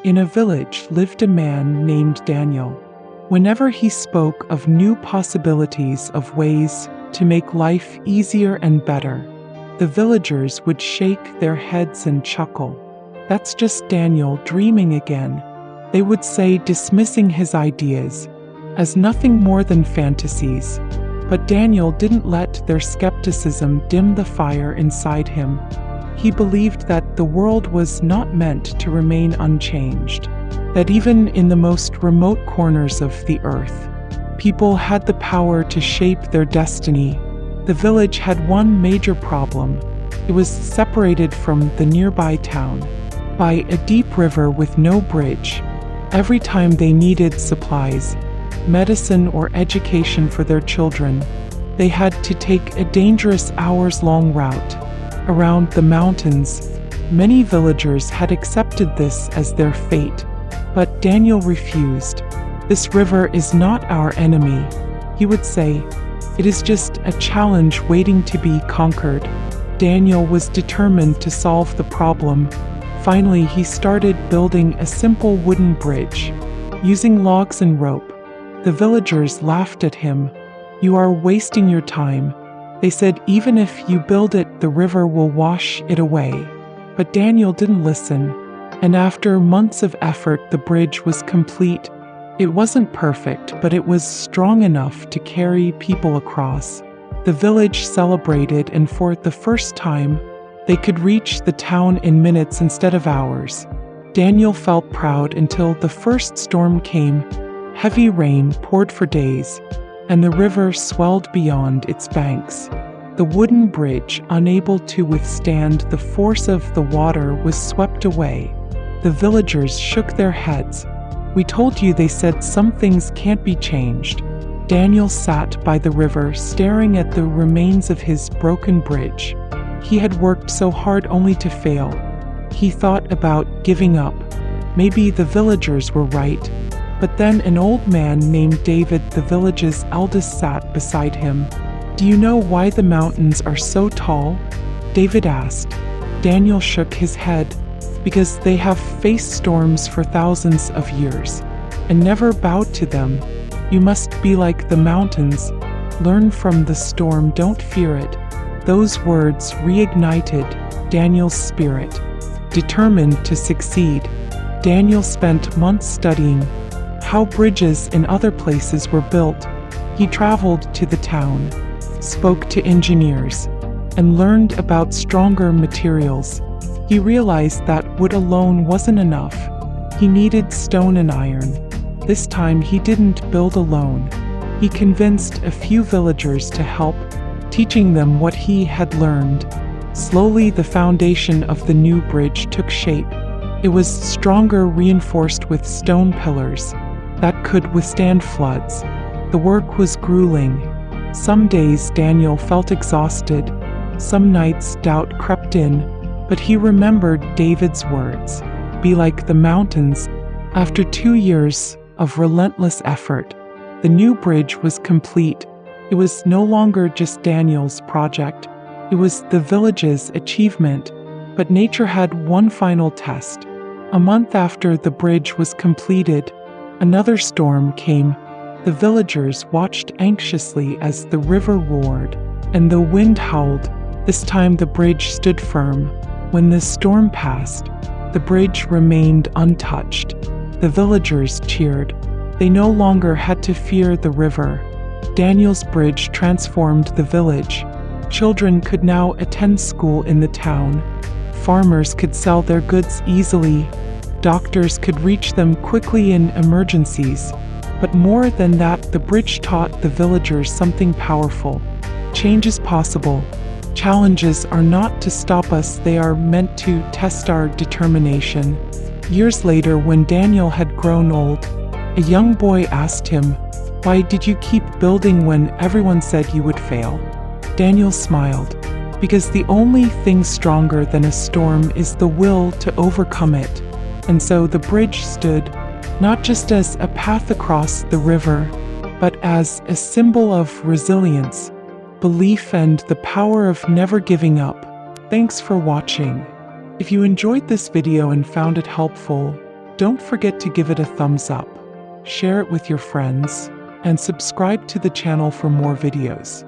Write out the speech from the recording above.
In a village lived a man named Daniel. Whenever he spoke of new possibilities of ways to make life easier and better, the villagers would shake their heads and chuckle. "That's just Daniel dreaming again," they would say, dismissing his ideas as nothing more than fantasies. But Daniel didn't let their skepticism dim the fire inside him. He believed that the world was not meant to remain unchanged, that even in the most remote corners of the earth, people had the power to shape their destiny. The village had one major problem. It was separated from the nearby town by a deep river with no bridge. Every time they needed supplies, medicine, or education for their children, they had to take a dangerous hours-long route around the mountains. Many villagers had accepted this as their fate, but Daniel refused. "This river is not our enemy," he would say. "It is just a challenge waiting to be conquered." Daniel was determined to solve the problem. Finally, he started building a simple wooden bridge, using logs and rope. The villagers laughed at him. "You are wasting your time," they said. "Even if you build it, the river will wash it away." But Daniel didn't listen, and after months of effort, the bridge was complete. It wasn't perfect, but it was strong enough to carry people across. The village celebrated, and for the first time, they could reach the town in minutes instead of hours. Daniel felt proud until the first storm came. Heavy rain poured for days, and the river swelled beyond its banks. The wooden bridge, unable to withstand the force of the water, was swept away. The villagers shook their heads. "We told you," they said, "some things can't be changed." Daniel sat by the river, staring at the remains of his broken bridge. He had worked so hard only to fail. He thought about giving up. Maybe the villagers were right. But then an old man named David, the village's eldest, sat beside him. "Do you know why the mountains are so tall?" David asked. Daniel shook his head. "Because they have faced storms for thousands of years and never bowed to them. You must be like the mountains. Learn from the storm, don't fear it." Those words reignited Daniel's spirit. Determined to succeed, Daniel spent months studying how bridges in other places were built. He traveled to the town, spoke to engineers, and learned about stronger materials. He realized that wood alone wasn't enough. He needed stone and iron. This time he didn't build alone. He convinced a few villagers to help, teaching them what he had learned. Slowly, the foundation of the new bridge took shape. It was stronger, reinforced with stone pillars that could withstand floods. The work was grueling. Some days Daniel felt exhausted. Some nights doubt crept in, but he remembered David's words, "Be like the mountains." After 2 years of relentless effort, the new bridge was complete. It was no longer just Daniel's project. It was the village's achievement. But nature had one final test. A month after the bridge was completed, another storm came. The villagers watched anxiously as the river roared and the wind howled. This time the bridge stood firm. When the storm passed, the bridge remained untouched. The villagers cheered. They no longer had to fear the river. Daniel's bridge transformed the village. Children could now attend school in the town. Farmers could sell their goods easily. Doctors could reach them quickly in emergencies. But more than that, the bridge taught the villagers something powerful. Change is possible. Challenges are not to stop us, they are meant to test our determination. Years later, when Daniel had grown old, a young boy asked him, "Why did you keep building when everyone said you would fail?" Daniel smiled. "Because the only thing stronger than a storm is the will to overcome it." And so the bridge stood, not just as a path across the river, but as a symbol of resilience, belief, and the power of never giving up. Thanks for watching. If you enjoyed this video and found it helpful, Don't forget to give it a thumbs up, share it with your friends, and subscribe to the channel for more videos.